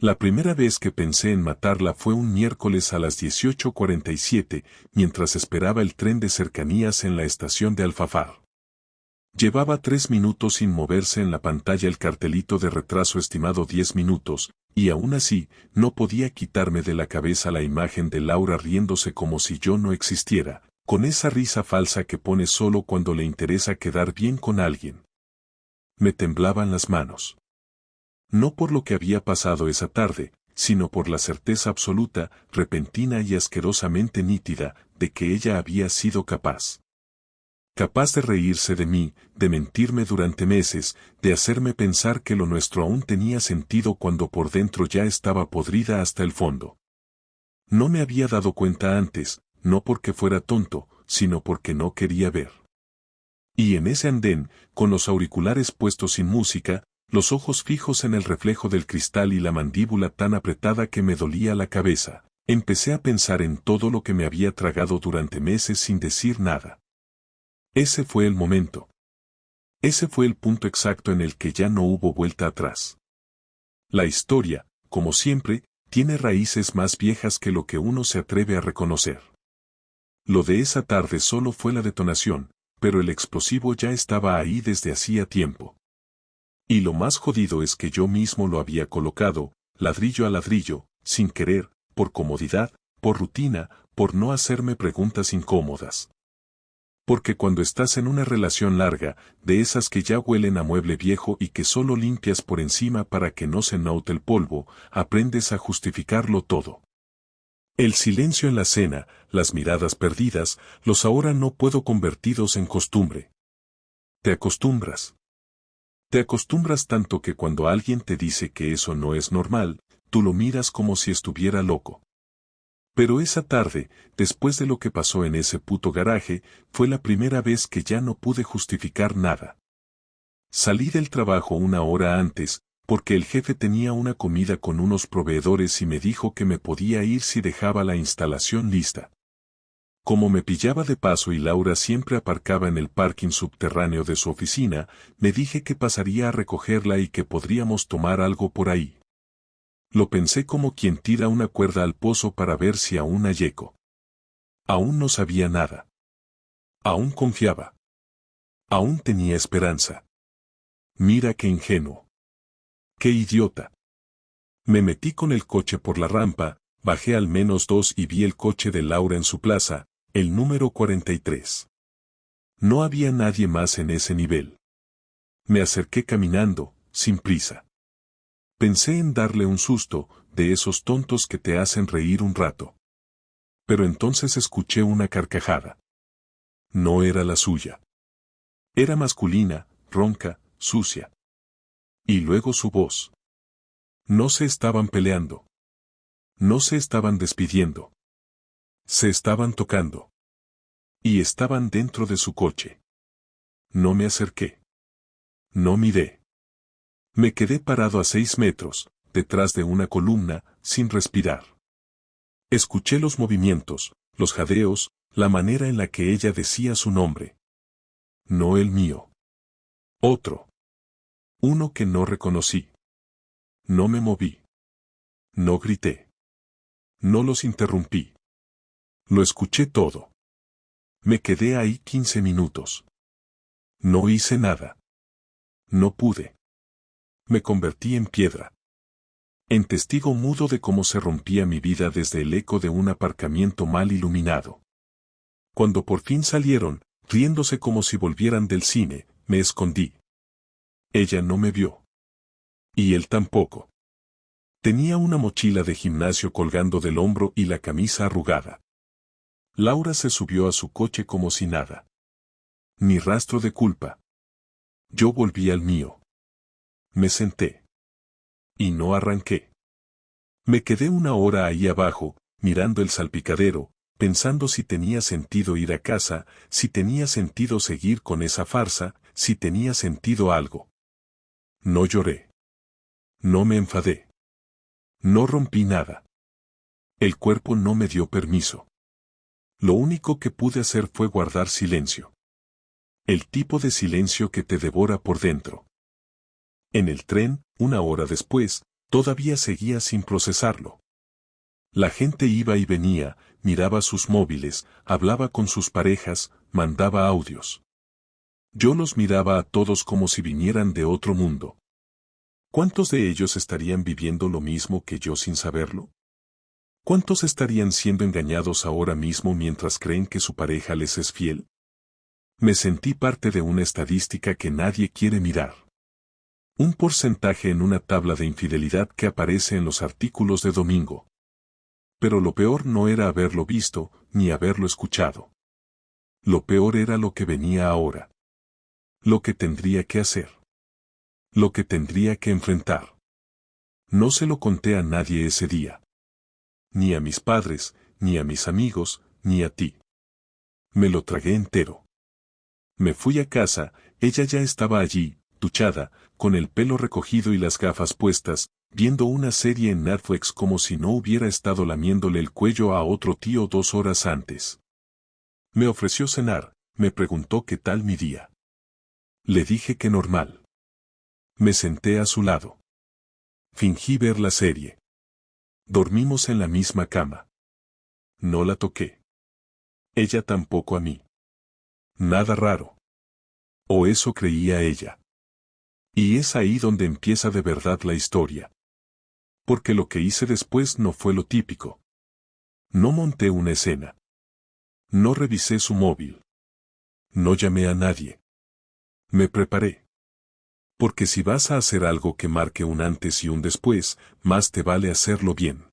La primera vez que pensé en matarla fue un miércoles a las 18:47, mientras esperaba el tren de cercanías en la estación de Alfafar. Llevaba 3 minutos sin moverse en la pantalla el cartelito de retraso estimado 10 minutos, y aún así, no podía quitarme de la cabeza la imagen de Laura riéndose como si yo no existiera, con esa risa falsa que pone solo cuando le interesa quedar bien con alguien. Me temblaban las manos. No por lo que había pasado esa tarde, sino por la certeza absoluta, repentina y asquerosamente nítida, de que ella había sido capaz. Capaz de reírse de mí, de mentirme durante meses, de hacerme pensar que lo nuestro aún tenía sentido cuando por dentro ya estaba podrida hasta el fondo. No me había dado cuenta antes, no porque fuera tonto, sino porque no quería ver. Y en ese andén, con los auriculares puestos sin música, los ojos fijos en el reflejo del cristal y la mandíbula tan apretada que me dolía la cabeza, empecé a pensar en todo lo que me había tragado durante meses sin decir nada. Ese fue el momento. Ese fue el punto exacto en el que ya no hubo vuelta atrás. La historia, como siempre, tiene raíces más viejas que lo que uno se atreve a reconocer. Lo de esa tarde solo fue la detonación, pero el explosivo ya estaba ahí desde hacía tiempo. Y lo más jodido es que yo mismo lo había colocado, ladrillo a ladrillo, sin querer, por comodidad, por rutina, por no hacerme preguntas incómodas. Porque cuando estás en una relación larga, de esas que ya huelen a mueble viejo y que solo limpias por encima para que no se note el polvo, aprendes a justificarlo todo. El silencio en la cena, las miradas perdidas, los ahora no puedo convertidos en costumbre. Te acostumbras. Te acostumbras tanto que cuando alguien te dice que eso no es normal, tú lo miras como si estuviera loco. Pero esa tarde, después de lo que pasó en ese puto garaje, fue la primera vez que ya no pude justificar nada. Salí del trabajo una hora antes, porque el jefe tenía una comida con unos proveedores y me dijo que me podía ir si dejaba la instalación lista. Como me pillaba de paso y Laura siempre aparcaba en el parking subterráneo de su oficina, me dije que pasaría a recogerla y que podríamos tomar algo por ahí. Lo pensé como quien tira una cuerda al pozo para ver si aún hay eco. Aún no sabía nada. Aún confiaba. Aún tenía esperanza. Mira qué ingenuo. Qué idiota. Me metí con el coche por la rampa, bajé al menos 2 y vi el coche de Laura en su plaza, el número 43. No había nadie más en ese nivel. Me acerqué caminando, sin prisa. Pensé en darle un susto, de esos tontos que te hacen reír un rato. Pero entonces escuché una carcajada. No era la suya. Era masculina, ronca, sucia. Y luego su voz. No se estaban peleando. No se estaban despidiendo. Se estaban tocando. Y estaban dentro de su coche. No me acerqué. No miré. Me quedé parado a 6 metros, detrás de una columna, sin respirar. Escuché los movimientos, los jadeos, la manera en la que ella decía su nombre. No el mío. Otro. Uno que no reconocí. No me moví. No grité. No los interrumpí. Lo escuché todo. Me quedé ahí 15 minutos. No hice nada. No pude. Me convertí en piedra. En testigo mudo de cómo se rompía mi vida desde el eco de un aparcamiento mal iluminado. Cuando por fin salieron, riéndose como si volvieran del cine, me escondí. Ella no me vio. Y él tampoco. Tenía una mochila de gimnasio colgando del hombro y la camisa arrugada. Laura se subió a su coche como si nada. Ni rastro de culpa. Yo volví al mío. Me senté. Y no arranqué. Me quedé una hora ahí abajo, mirando el salpicadero, pensando si tenía sentido ir a casa, si tenía sentido seguir con esa farsa, si tenía sentido algo. No lloré. No me enfadé. No rompí nada. El cuerpo no me dio permiso. Lo único que pude hacer fue guardar silencio. El tipo de silencio que te devora por dentro. En el tren, una hora después, Todavía seguía sin procesarlo. La gente iba y venía, miraba sus móviles, hablaba con sus parejas, mandaba audios. Yo los miraba a todos como si vinieran de otro mundo. ¿Cuántos de ellos estarían viviendo lo mismo que yo sin saberlo? ¿Cuántos estarían siendo engañados ahora mismo mientras creen que su pareja les es fiel? Me sentí parte de una estadística que nadie quiere mirar. Un porcentaje en una tabla de infidelidad que aparece en los artículos de domingo. Pero lo peor no era haberlo visto, ni haberlo escuchado. Lo peor era lo que venía ahora. Lo que tendría que hacer. Lo que tendría que enfrentar. No se lo conté a nadie ese día. Ni a mis padres, ni a mis amigos, ni a ti. Me lo tragué entero. Me fui a casa, ella ya estaba allí, duchada, con el pelo recogido y las gafas puestas, viendo una serie en Netflix como si no hubiera estado lamiéndole el cuello a otro tío 2 horas antes. Me ofreció cenar, me preguntó qué tal mi día. Le dije que normal. Me senté a su lado. Fingí ver la serie. Dormimos en la misma cama. No la toqué. Ella tampoco a mí. Nada raro. O eso creía ella. Y es ahí donde empieza de verdad la historia. Porque lo que hice después no fue lo típico. No monté una escena. No revisé su móvil. No llamé a nadie. Me preparé. Porque si vas a hacer algo que marque un antes y un después, más te vale hacerlo bien.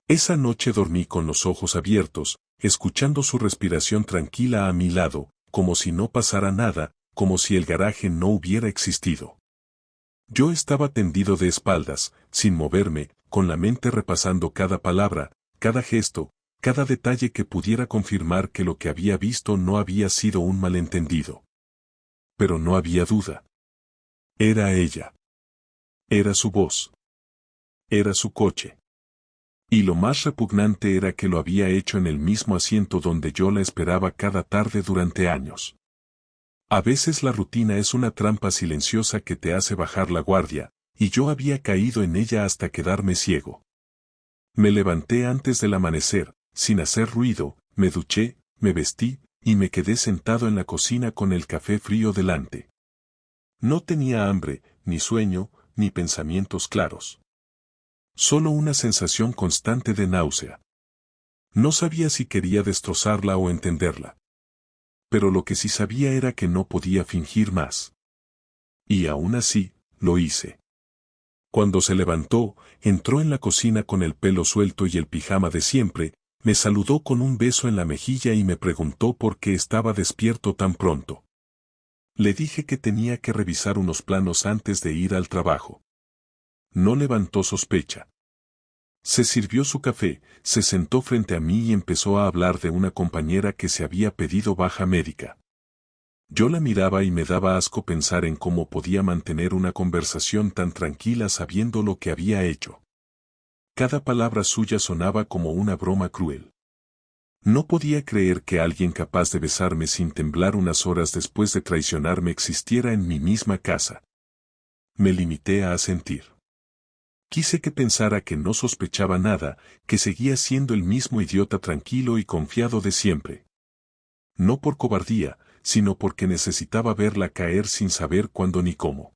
Esa noche dormí con los ojos abiertos, escuchando su respiración tranquila a mi lado, como si no pasara nada, como si el garaje no hubiera existido. Yo estaba tendido de espaldas, sin moverme, con la mente repasando cada palabra, cada gesto, cada detalle que pudiera confirmar que lo que había visto no había sido un malentendido. Pero no había duda. Era ella. Era su voz. Era su coche. Y lo más repugnante era que lo había hecho en el mismo asiento donde yo la esperaba cada tarde durante años. A veces la rutina es una trampa silenciosa que te hace bajar la guardia, y yo había caído en ella hasta quedarme ciego. Me levanté antes del amanecer, sin hacer ruido, me duché, me vestí, y me quedé sentado en la cocina con el café frío delante. No tenía hambre, ni sueño, ni pensamientos claros. Solo una sensación constante de náusea. No sabía si quería destrozarla o entenderla. Pero lo que sí sabía era que no podía fingir más. Y aún así, lo hice. Cuando se levantó, entró en la cocina con el pelo suelto y el pijama de siempre, me saludó con un beso en la mejilla y me preguntó por qué estaba despierto tan pronto. Le dije que tenía que revisar unos planos antes de ir al trabajo. No levantó sospecha. Se sirvió su café, se sentó frente a mí y empezó a hablar de una compañera que se había pedido baja médica. Yo la miraba y me daba asco pensar en cómo podía mantener una conversación tan tranquila sabiendo lo que había hecho. Cada palabra suya sonaba como una broma cruel. No podía creer que alguien capaz de besarme sin temblar unas horas después de traicionarme existiera en mi misma casa. Me limité a asentir. Quise que pensara que no sospechaba nada, que seguía siendo el mismo idiota tranquilo y confiado de siempre. No por cobardía, sino porque necesitaba verla caer sin saber cuándo ni cómo.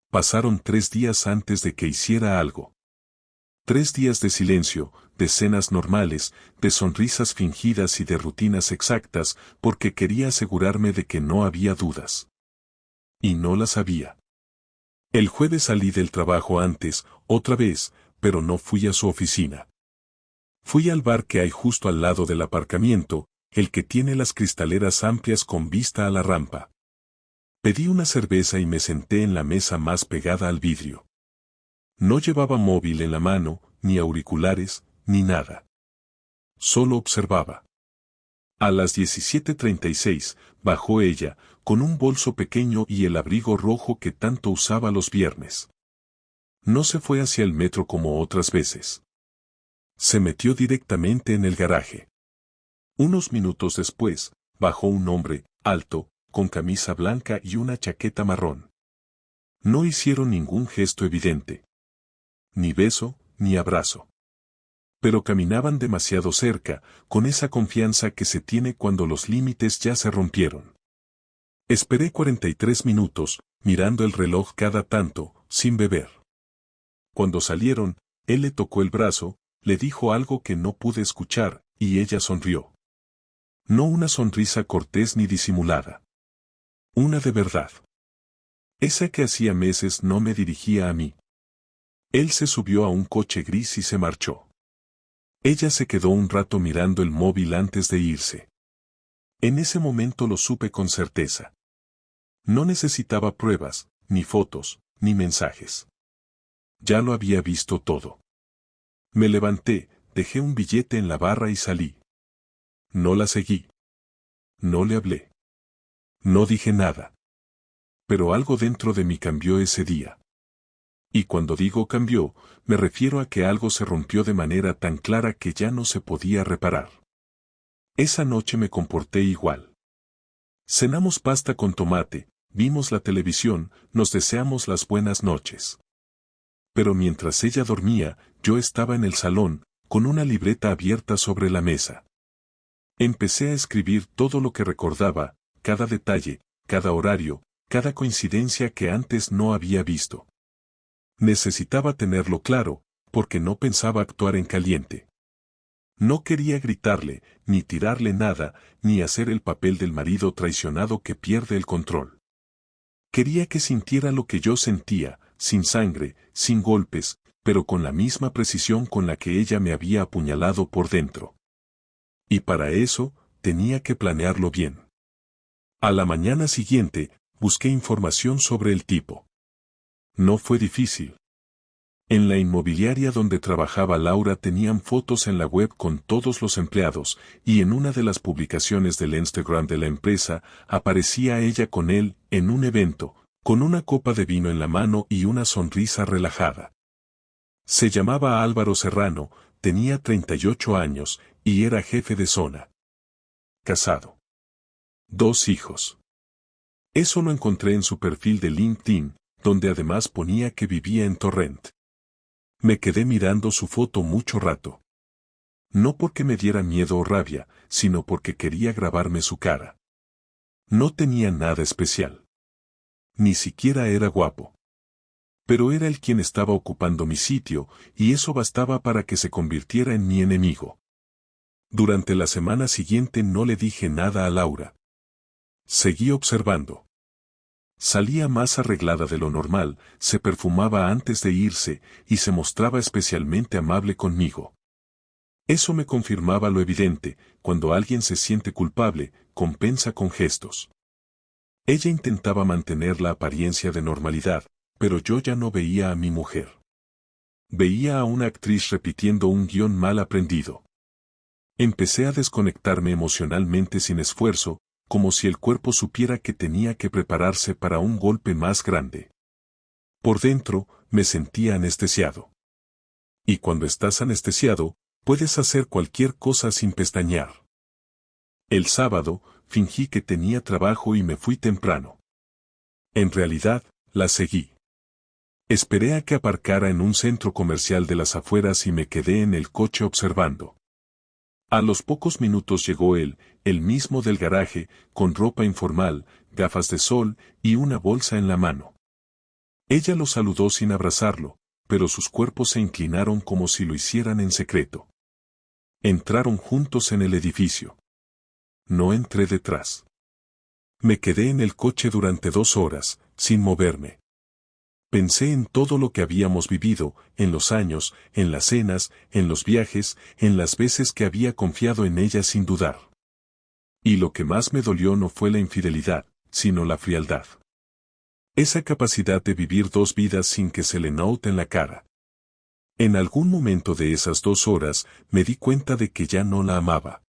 Pasaron 3 días antes de que hiciera algo. 3 días de silencio, de cenas normales, de sonrisas fingidas y de rutinas exactas, porque quería asegurarme de que no había dudas. Y no las había. El jueves salí del trabajo antes, otra vez, pero no fui a su oficina. Fui al bar que hay justo al lado del aparcamiento, el que tiene las cristaleras amplias con vista a la rampa. Pedí una cerveza y me senté en la mesa más pegada al vidrio. No llevaba móvil en la mano, ni auriculares, ni nada. Solo observaba. A las 17:36, bajó ella, con un bolso pequeño y el abrigo rojo que tanto usaba los viernes. No se fue hacia el metro como otras veces. Se metió directamente en el garaje. Unos minutos después, bajó un hombre, alto, con camisa blanca y una chaqueta marrón. No hicieron ningún gesto evidente. ni beso, ni abrazo. Pero caminaban demasiado cerca, con esa confianza que se tiene cuando los límites ya se rompieron. Esperé 43 minutos, mirando el reloj cada tanto, sin beber. Cuando salieron, él le tocó el brazo, le dijo algo que no pude escuchar, y ella sonrió. No una sonrisa cortés ni disimulada. Una de verdad. Esa que hacía meses no me dirigía a mí. Él se subió a un coche gris y se marchó. Ella se quedó un rato mirando el móvil antes de irse. En ese momento lo supe con certeza. No necesitaba pruebas, ni fotos, ni mensajes. Ya lo había visto todo. Me levanté, dejé un billete en la barra y salí. No la seguí. No le hablé. No dije nada. Pero algo dentro de mí cambió ese día. Y cuando digo cambió, me refiero a que algo se rompió de manera tan clara que ya no se podía reparar. Esa noche me comporté igual. Cenamos pasta con tomate, vimos la televisión, nos deseamos las buenas noches. Pero mientras ella dormía, yo estaba en el salón, con una libreta abierta sobre la mesa. Empecé a escribir todo lo que recordaba, cada detalle, cada horario, cada coincidencia que antes no había visto. Necesitaba tenerlo claro, porque no pensaba actuar en caliente. No quería gritarle, ni tirarle nada, ni hacer el papel del marido traicionado que pierde el control. Quería que sintiera lo que yo sentía, sin sangre, sin golpes, pero con la misma precisión con la que ella me había apuñalado por dentro. Y para eso, tenía que planearlo bien. A la mañana siguiente, busqué información sobre el tipo. No fue difícil. En la inmobiliaria donde trabajaba Laura tenían fotos en la web con todos los empleados, y en una de las publicaciones del Instagram de la empresa aparecía ella con él, en un evento, con una copa de vino en la mano y una sonrisa relajada. Se llamaba Álvaro Serrano, tenía 38 años, y era jefe de zona. Casado. 2 hijos. Eso lo encontré en su perfil de LinkedIn, donde además ponía que vivía en Torrent. Me quedé mirando su foto mucho rato. No porque me diera miedo o rabia, sino porque quería grabarme su cara. No tenía nada especial. Ni siquiera era guapo. Pero era él quien estaba ocupando mi sitio, y eso bastaba para que se convirtiera en mi enemigo. Durante la semana siguiente no le dije nada a Laura. Seguí observando. Salía más arreglada de lo normal, se perfumaba antes de irse, y se mostraba especialmente amable conmigo. Eso me confirmaba lo evidente: cuando alguien se siente culpable, compensa con gestos. Ella intentaba mantener la apariencia de normalidad, pero yo ya no veía a mi mujer. Veía a una actriz repitiendo un guión mal aprendido. Empecé a desconectarme emocionalmente sin esfuerzo, como si el cuerpo supiera que tenía que prepararse para un golpe más grande. Por dentro, me sentía anestesiado. Y cuando estás anestesiado, puedes hacer cualquier cosa sin pestañear. El sábado, fingí que tenía trabajo y me fui temprano. En realidad, la seguí. Esperé a que aparcara en un centro comercial de las afueras y me quedé en el coche observando. A los pocos minutos llegó él, el mismo del garaje, con ropa informal, gafas de sol y una bolsa en la mano. Ella lo saludó sin abrazarlo, pero sus cuerpos se inclinaron como si lo hicieran en secreto. Entraron juntos en el edificio. No entré detrás. Me quedé en el coche durante 2 horas, sin moverme. Pensé en todo lo que habíamos vivido, en los años, en las cenas, en los viajes, en las veces que había confiado en ella sin dudar. Y lo que más me dolió no fue la infidelidad, sino la frialdad. Esa capacidad de vivir 2 vidas sin que se le note en la cara. En algún momento de esas 2 horas, me di cuenta de que ya no la amaba.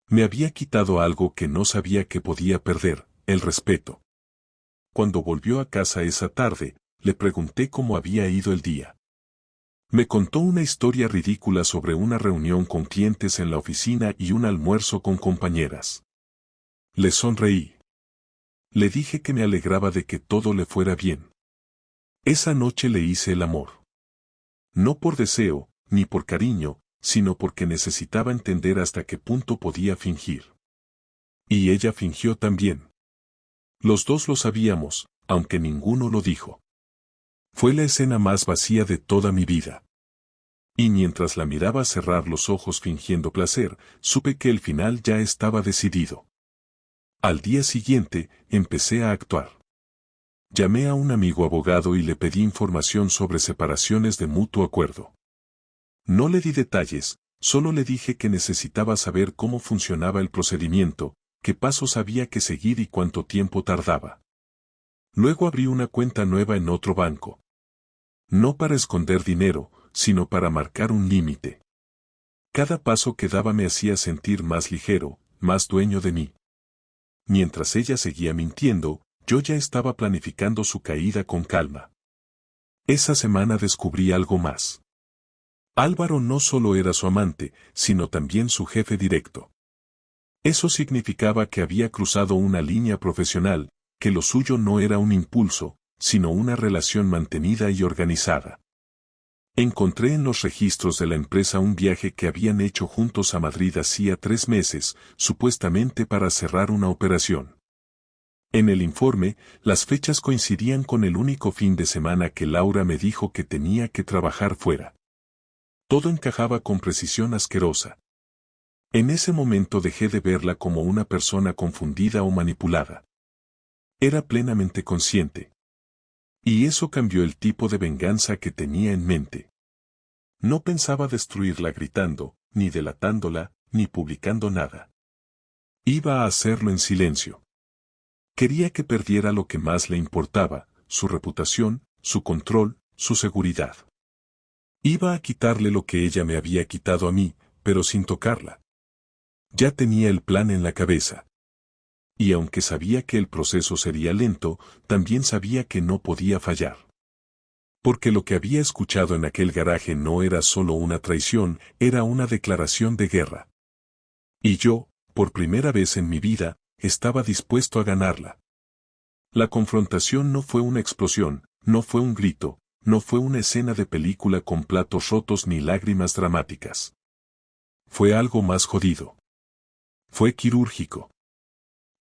Me había quitado algo que no sabía que podía perder: el respeto. Cuando volvió a casa esa tarde, le pregunté cómo había ido el día. Me contó una historia ridícula sobre una reunión con clientes en la oficina y un almuerzo con compañeras. Le sonreí. Le dije que me alegraba de que todo le fuera bien. Esa noche le hice el amor. No por deseo, ni por cariño, sino porque necesitaba entender hasta qué punto podía fingir. Y ella fingió también. Los dos lo sabíamos, aunque ninguno lo dijo. Fue la escena más vacía de toda mi vida. Y mientras la miraba cerrar los ojos fingiendo placer, supe que el final ya estaba decidido. Al día siguiente, empecé a actuar. Llamé a un amigo abogado y le pedí información sobre separaciones de mutuo acuerdo. No le di detalles, solo le dije que necesitaba saber cómo funcionaba el procedimiento, qué pasos había que seguir y cuánto tiempo tardaba. Luego abrí una cuenta nueva en otro banco. No para esconder dinero, sino para marcar un límite. Cada paso que daba me hacía sentir más ligero, más dueño de mí. Mientras ella seguía mintiendo, yo ya estaba planificando su caída con calma. Esa semana descubrí algo más. Álvaro no solo era su amante, sino también su jefe directo. Eso significaba que había cruzado una línea profesional, que lo suyo no era un impulso, sino una relación mantenida y organizada. Encontré en los registros de la empresa un viaje que habían hecho juntos a Madrid hacía 3 meses, supuestamente para cerrar una operación. En el informe, las fechas coincidían con el único fin de semana que Laura me dijo que tenía que trabajar fuera. Todo encajaba con precisión asquerosa. En ese momento dejé de verla como una persona confundida o manipulada. Era plenamente consciente. Y eso cambió el tipo de venganza que tenía en mente. No pensaba destruirla gritando, ni delatándola, ni publicando nada. Iba a hacerlo en silencio. Quería que perdiera lo que más le importaba, su reputación, su control, su seguridad. Iba a quitarle lo que ella me había quitado a mí, pero sin tocarla. Ya tenía el plan en la cabeza. Y aunque sabía que el proceso sería lento, también sabía que no podía fallar. Porque lo que había escuchado en aquel garaje no era solo una traición, era una declaración de guerra. Y yo, por primera vez en mi vida, estaba dispuesto a ganarla. La confrontación no fue una explosión, no fue un grito, no fue una escena de película con platos rotos ni lágrimas dramáticas. Fue algo más jodido. Fue quirúrgico.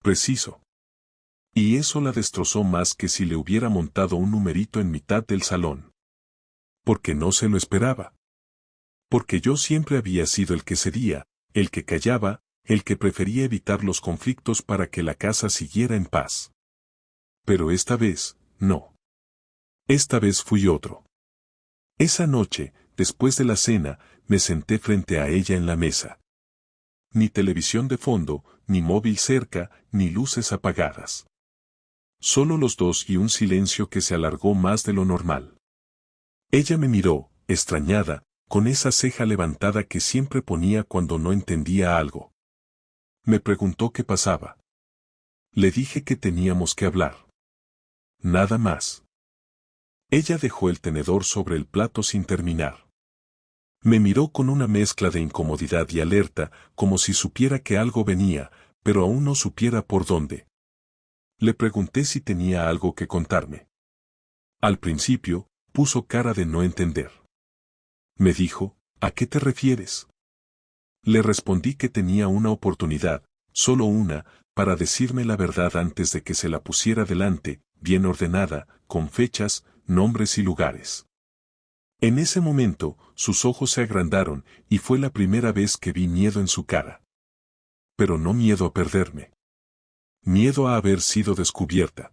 Preciso. Y eso la destrozó más que si le hubiera montado un numerito en mitad del salón. Porque no se lo esperaba. Porque yo siempre había sido el que cedía, el que callaba, el que prefería evitar los conflictos para que la casa siguiera en paz. Pero esta vez, no. Esta vez fui otro. Esa noche, después de la cena, me senté frente a ella en la mesa. Ni televisión de fondo, ni móvil cerca, ni luces apagadas. Solo los dos y un silencio que se alargó más de lo normal. Ella me miró, extrañada, con esa ceja levantada que siempre ponía cuando no entendía algo. Me preguntó qué pasaba. Le dije que teníamos que hablar. Nada más. Ella dejó el tenedor sobre el plato sin terminar. Me miró con una mezcla de incomodidad y alerta, como si supiera que algo venía, pero aún no supiera por dónde. Le pregunté si tenía algo que contarme. Al principio, puso cara de no entender. Me dijo, ¿a qué te refieres? Le respondí que tenía una oportunidad, solo una, para decirme la verdad antes de que se la pusiera delante, bien ordenada, con fechas, nombres y lugares. En ese momento, sus ojos se agrandaron, y fue la primera vez que vi miedo en su cara. Pero no miedo a perderme. Miedo a haber sido descubierta.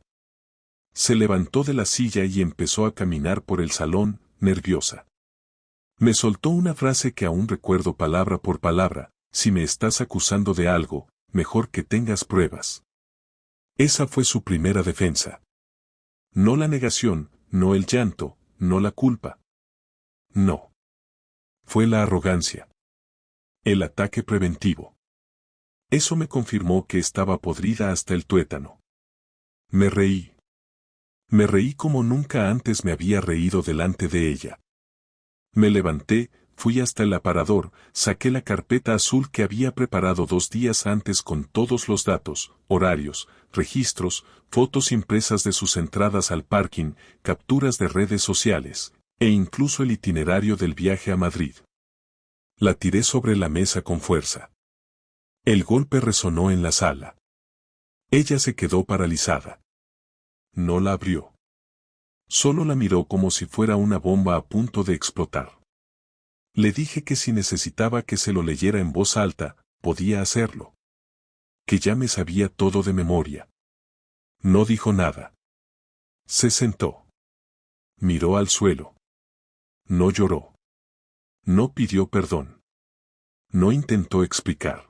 Se levantó de la silla y empezó a caminar por el salón, nerviosa. Me soltó una frase que aún recuerdo palabra por palabra: si me estás acusando de algo, mejor que tengas pruebas. Esa fue su primera defensa. No la negación, no el llanto, no la culpa. No. Fue la arrogancia. El ataque preventivo. Eso me confirmó que estaba podrida hasta el tuétano. Me reí. Me reí como nunca antes me había reído delante de ella. Me levanté, fui hasta el aparador, saqué la carpeta azul que había preparado 2 días antes con todos los datos, horarios, registros, fotos impresas de sus entradas al parking, capturas de redes sociales, E incluso el itinerario del viaje a Madrid. La tiré sobre la mesa con fuerza. El golpe resonó en la sala. Ella se quedó paralizada. No la abrió. Solo la miró como si fuera una bomba a punto de explotar. Le dije que si necesitaba que se lo leyera en voz alta, podía hacerlo. Que ya me sabía todo de memoria. No dijo nada. Se sentó. Miró al suelo. No lloró. No pidió perdón. No intentó explicar.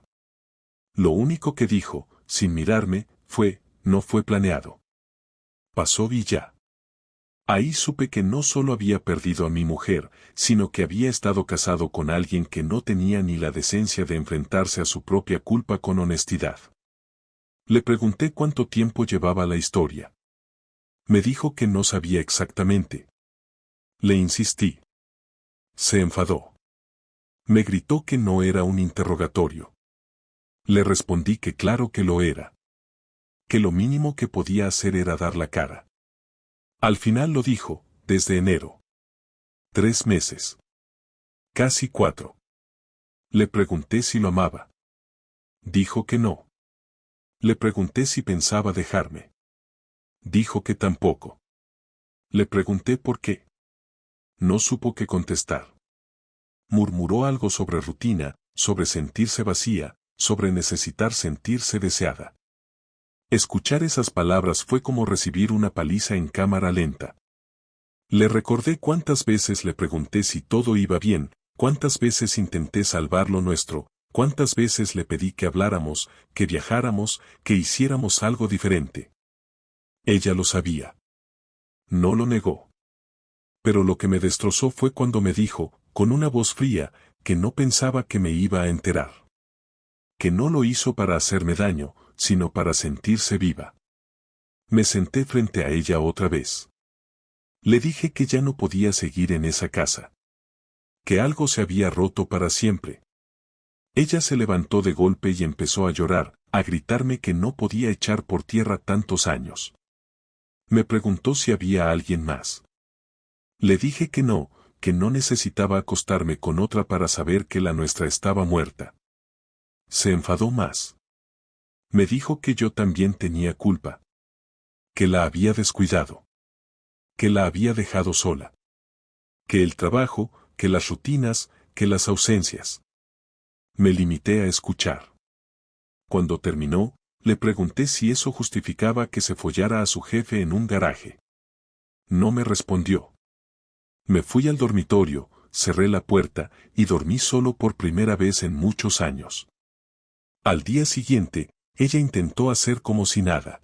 Lo único que dijo, sin mirarme, no fue planeado. Pasó y ya. Ahí supe que no solo había perdido a mi mujer, sino que había estado casado con alguien que no tenía ni la decencia de enfrentarse a su propia culpa con honestidad. Le pregunté cuánto tiempo llevaba la historia. Me dijo que no sabía exactamente. Le insistí. Se enfadó. Me gritó que no era un interrogatorio. Le respondí que claro que lo era. Que lo mínimo que podía hacer era dar la cara. Al final lo dijo, desde enero. 3 meses. Casi 4. Le pregunté si lo amaba. Dijo que no. Le pregunté si pensaba dejarme. Dijo que tampoco. Le pregunté por qué. No supo qué contestar. Murmuró algo sobre rutina, sobre sentirse vacía, sobre necesitar sentirse deseada. Escuchar esas palabras fue como recibir una paliza en cámara lenta. Le recordé cuántas veces le pregunté si todo iba bien, cuántas veces intenté salvar lo nuestro, cuántas veces le pedí que habláramos, que viajáramos, que hiciéramos algo diferente. Ella lo sabía. No lo negó. Pero lo que me destrozó fue cuando me dijo, con una voz fría, que no pensaba que me iba a enterar. Que no lo hizo para hacerme daño, sino para sentirse viva. Me senté frente a ella otra vez. Le dije que ya no podía seguir en esa casa. Que algo se había roto para siempre. Ella se levantó de golpe y empezó a llorar, a gritarme que no podía echar por tierra tantos años. Me preguntó si había alguien más. Le dije que no necesitaba acostarme con otra para saber que la nuestra estaba muerta. Se enfadó más. Me dijo que yo también tenía culpa. Que la había descuidado. Que la había dejado sola. Que el trabajo, que las rutinas, que las ausencias. Me limité a escuchar. Cuando terminó, le pregunté si eso justificaba que se follara a su jefe en un garaje. No me respondió. Me fui al dormitorio, cerré la puerta y dormí solo por primera vez en muchos años. Al día siguiente, ella intentó hacer como si nada.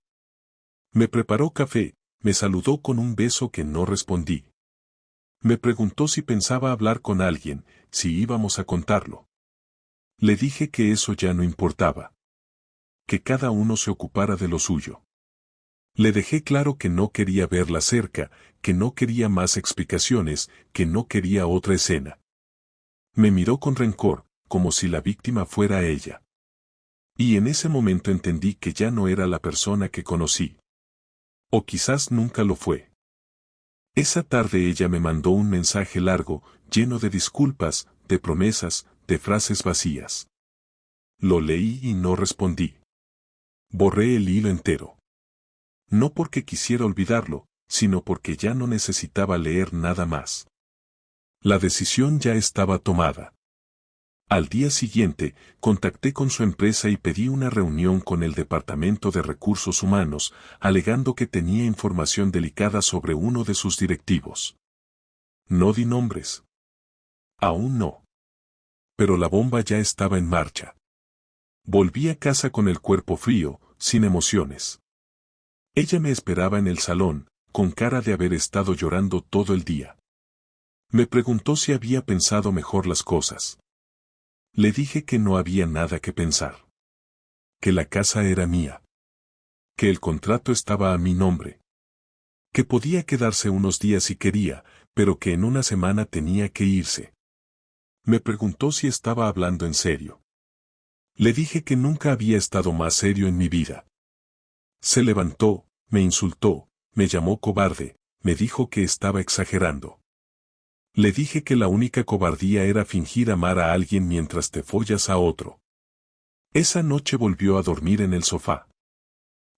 Me preparó café, me saludó con un beso que no respondí. Me preguntó si pensaba hablar con alguien, si íbamos a contarlo. Le dije que eso ya no importaba. Que cada uno se ocupara de lo suyo. Le dejé claro que no quería verla cerca, que no quería más explicaciones, que no quería otra escena. Me miró con rencor, como si la víctima fuera ella. Y en ese momento entendí que ya no era la persona que conocí. O quizás nunca lo fue. Esa tarde ella me mandó un mensaje largo, lleno de disculpas, de promesas, de frases vacías. Lo leí y no respondí. Borré el hilo entero. No porque quisiera olvidarlo, sino porque ya no necesitaba leer nada más. La decisión ya estaba tomada. Al día siguiente, contacté con su empresa y pedí una reunión con el Departamento de Recursos Humanos, alegando que tenía información delicada sobre uno de sus directivos. No di nombres. Aún no. Pero la bomba ya estaba en marcha. Volví a casa con el cuerpo frío, sin emociones. Ella me esperaba en el salón, con cara de haber estado llorando todo el día. Me preguntó si había pensado mejor las cosas. Le dije que no había nada que pensar. Que la casa era mía. Que el contrato estaba a mi nombre. Que podía quedarse unos días si quería, pero que en una semana tenía que irse. Me preguntó si estaba hablando en serio. Le dije que nunca había estado más serio en mi vida. Se levantó, me insultó, me llamó cobarde, me dijo que estaba exagerando. Le dije que la única cobardía era fingir amar a alguien mientras te follas a otro. Esa noche volvió a dormir en el sofá.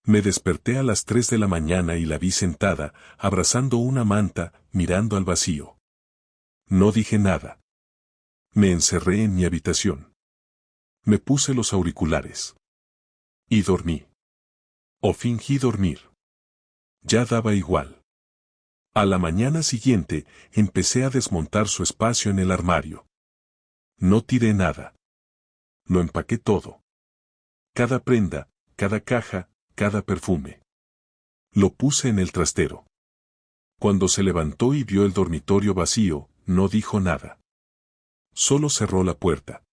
Me desperté a las 3 de la mañana y la vi sentada, abrazando una manta, mirando al vacío. No dije nada. Me encerré en mi habitación. Me puse los auriculares. Y dormí. O fingí dormir. Ya daba igual. A la mañana siguiente, empecé a desmontar su espacio en el armario. No tiré nada. Lo empaqué todo. Cada prenda, cada caja, cada perfume. Lo puse en el trastero. Cuando se levantó y vio el dormitorio vacío, no dijo nada. Solo cerró la puerta.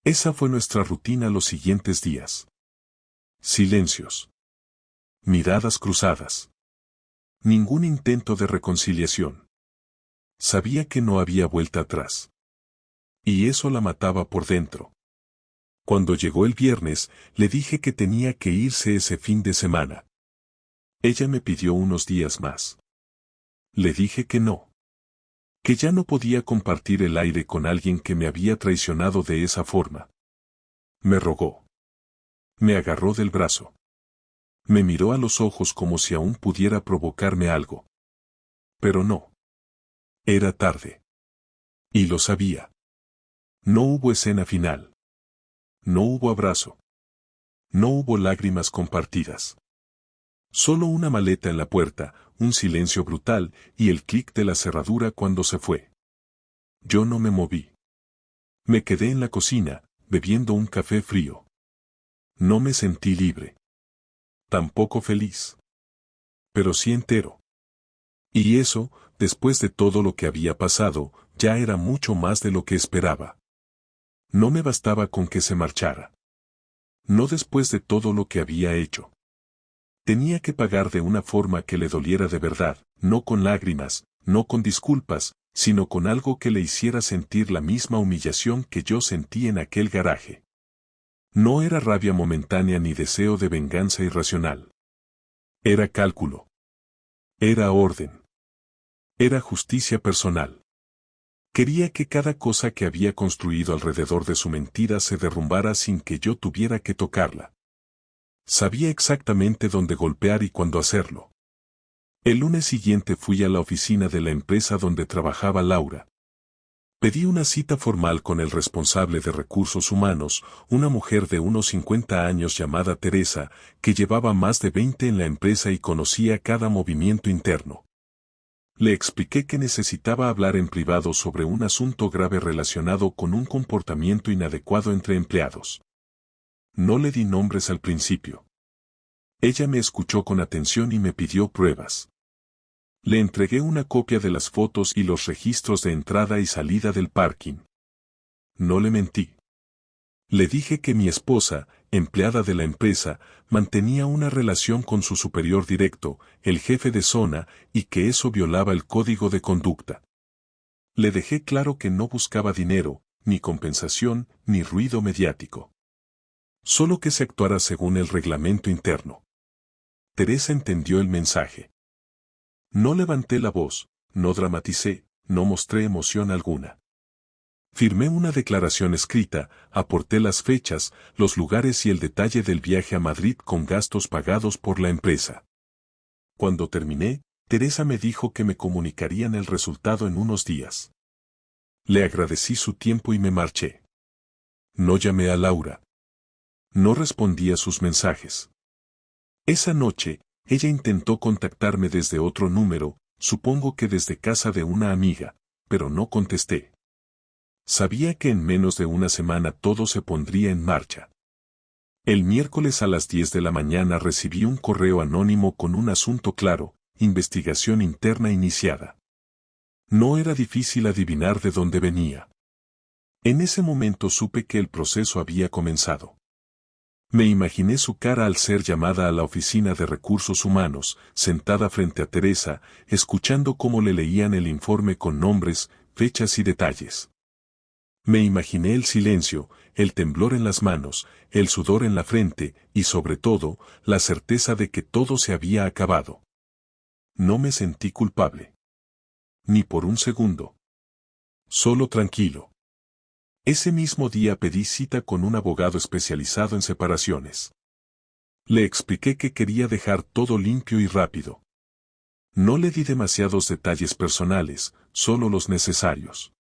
Esa fue nuestra rutina los siguientes días. Silencios. Miradas cruzadas. Ningún intento de reconciliación. Sabía que no había vuelta atrás. Y eso la mataba por dentro. Cuando llegó el viernes, le dije que tenía que irse ese fin de semana. Ella me pidió unos días más. Le dije que no. Que ya no podía compartir el aire con alguien que me había traicionado de esa forma. Me rogó. Me agarró del brazo. Me miró a los ojos como si aún pudiera provocarme algo. Pero no. Era tarde. Y lo sabía. No hubo escena final. No hubo abrazo. No hubo lágrimas compartidas. Solo una maleta en la puerta, un silencio brutal y el clic de la cerradura cuando se fue. Yo no me moví. Me quedé en la cocina, bebiendo un café frío. No me sentí libre. Tampoco feliz. Pero sí entero. Y eso, después de todo lo que había pasado, ya era mucho más de lo que esperaba. No me bastaba con que se marchara. No después de todo lo que había hecho. Tenía que pagar de una forma que le doliera de verdad, no con lágrimas, no con disculpas, sino con algo que le hiciera sentir la misma humillación que yo sentí en aquel garaje. No era rabia momentánea ni deseo de venganza irracional. Era cálculo. Era orden. Era justicia personal. Quería que cada cosa que había construido alrededor de su mentira se derrumbara sin que yo tuviera que tocarla. Sabía exactamente dónde golpear y cuándo hacerlo. El lunes siguiente fui a la oficina de la empresa donde trabajaba Laura. Pedí una cita formal con el responsable de recursos humanos, una mujer de unos 50 años llamada Teresa, que llevaba más de 20 en la empresa y conocía cada movimiento interno. Le expliqué que necesitaba hablar en privado sobre un asunto grave relacionado con un comportamiento inadecuado entre empleados. No le di nombres al principio. Ella me escuchó con atención y me pidió pruebas. Le entregué una copia de las fotos y los registros de entrada y salida del parking. No le mentí. Le dije que mi esposa, empleada de la empresa, mantenía una relación con su superior directo, el jefe de zona, y que eso violaba el código de conducta. Le dejé claro que no buscaba dinero, ni compensación, ni ruido mediático. Solo que se actuara según el reglamento interno. Teresa entendió el mensaje. No levanté la voz, no dramaticé, no mostré emoción alguna. Firmé una declaración escrita, aporté las fechas, los lugares y el detalle del viaje a Madrid con gastos pagados por la empresa. Cuando terminé, Teresa me dijo que me comunicarían el resultado en unos días. Le agradecí su tiempo y me marché. No llamé a Laura. No respondí a sus mensajes. Esa noche, ella intentó contactarme desde otro número, supongo que desde casa de una amiga, pero no contesté. Sabía que en menos de una semana todo se pondría en marcha. El miércoles a las 10 de la mañana recibí un correo anónimo con un asunto claro, investigación interna iniciada. No era difícil adivinar de dónde venía. En ese momento supe que el proceso había comenzado. Me imaginé su cara al ser llamada a la oficina de recursos humanos, sentada frente a Teresa, escuchando cómo le leían el informe con nombres, fechas y detalles. Me imaginé el silencio, el temblor en las manos, el sudor en la frente y sobre todo, la certeza de que todo se había acabado. No me sentí culpable. Ni por un segundo. Solo tranquilo. Ese mismo día pedí cita con un abogado especializado en separaciones. Le expliqué que quería dejar todo limpio y rápido. No le di demasiados detalles personales, solo los necesarios.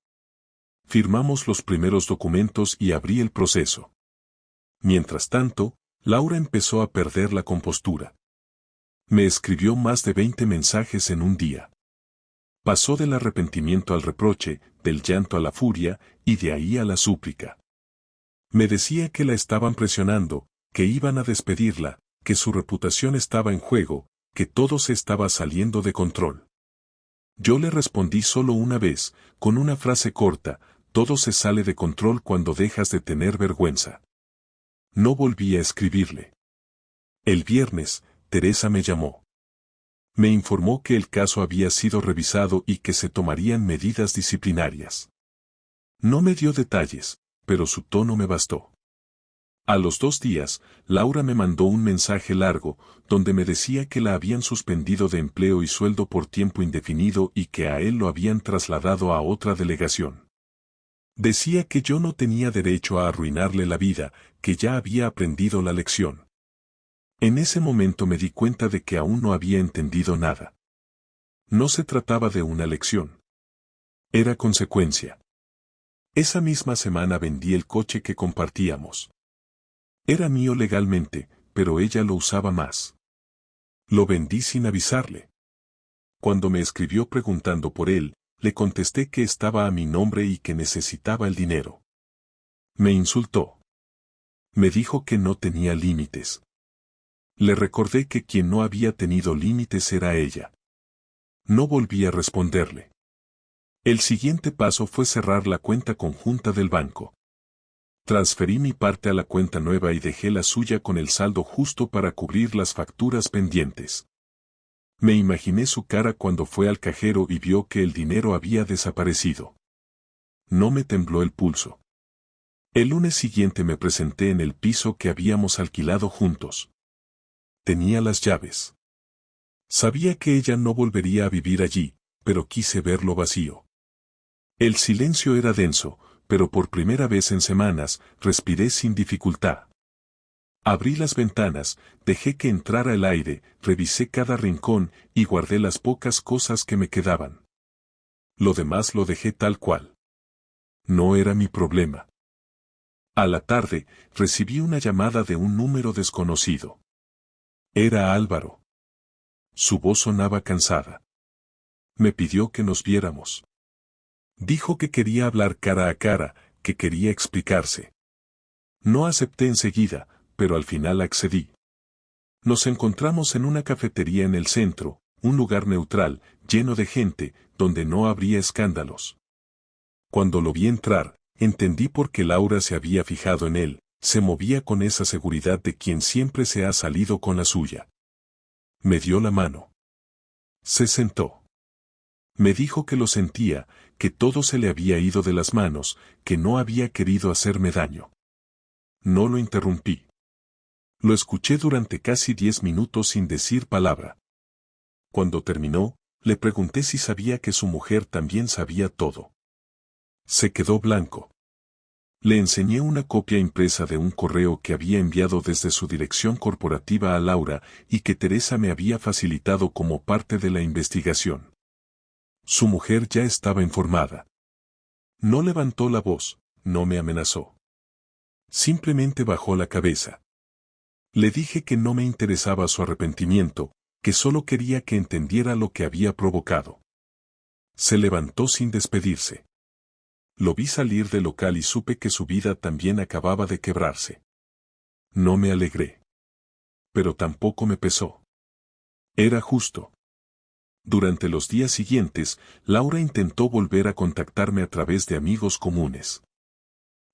Firmamos los primeros documentos y abrí el proceso. Mientras tanto, Laura empezó a perder la compostura. Me escribió más de 20 mensajes en un día. Pasó del arrepentimiento al reproche, del llanto a la furia, y de ahí a la súplica. Me decía que la estaban presionando, que iban a despedirla, que su reputación estaba en juego, que todo se estaba saliendo de control. Yo le respondí solo una vez, con una frase corta: todo se sale de control cuando dejas de tener vergüenza. No volví a escribirle. El viernes, Teresa me llamó. Me informó que el caso había sido revisado y que se tomarían medidas disciplinarias. No me dio detalles, pero su tono me bastó. A los 2 días, Laura me mandó un mensaje largo, donde me decía que la habían suspendido de empleo y sueldo por tiempo indefinido y que a él lo habían trasladado a otra delegación. Decía que yo no tenía derecho a arruinarle la vida, que ya había aprendido la lección. En ese momento me di cuenta de que aún no había entendido nada. No se trataba de una lección. Era consecuencia. Esa misma semana vendí el coche que compartíamos. Era mío legalmente, pero ella lo usaba más. Lo vendí sin avisarle. Cuando me escribió preguntando por él, le contesté que estaba a mi nombre y que necesitaba el dinero. Me insultó. Me dijo que no tenía límites. Le recordé que quien no había tenido límites era ella. No volví a responderle. El siguiente paso fue cerrar la cuenta conjunta del banco. Transferí mi parte a la cuenta nueva y dejé la suya con el saldo justo para cubrir las facturas pendientes. Me imaginé su cara cuando fue al cajero y vio que el dinero había desaparecido. No me tembló el pulso. El lunes siguiente me presenté en el piso que habíamos alquilado juntos. Tenía las llaves. Sabía que ella no volvería a vivir allí, pero quise verlo vacío. El silencio era denso, pero por primera vez en semanas, respiré sin dificultad. Abrí las ventanas, dejé que entrara el aire, revisé cada rincón y guardé las pocas cosas que me quedaban. Lo demás lo dejé tal cual. No era mi problema. A la tarde, recibí una llamada de un número desconocido. Era Álvaro. Su voz sonaba cansada. Me pidió que nos viéramos. Dijo que quería hablar cara a cara, que quería explicarse. No acepté enseguida, pero al final accedí. Nos encontramos en una cafetería en el centro, un lugar neutral, lleno de gente, donde no habría escándalos. Cuando lo vi entrar, entendí por qué Laura se había fijado en él. Se movía con esa seguridad de quien siempre se ha salido con la suya. Me dio la mano. Se sentó. Me dijo que lo sentía, que todo se le había ido de las manos, que no había querido hacerme daño. No lo interrumpí. Lo escuché durante casi 10 minutos sin decir palabra. Cuando terminó, le pregunté si sabía que su mujer también sabía todo. Se quedó blanco. Le enseñé una copia impresa de un correo que había enviado desde su dirección corporativa a Laura y que Teresa me había facilitado como parte de la investigación. Su mujer ya estaba informada. No levantó la voz, no me amenazó. Simplemente bajó la cabeza. Le dije que no me interesaba su arrepentimiento, que solo quería que entendiera lo que había provocado. Se levantó sin despedirse. Lo vi salir del local y supe que su vida también acababa de quebrarse. No me alegré. Pero tampoco me pesó. Era justo. Durante los días siguientes, Laura intentó volver a contactarme a través de amigos comunes.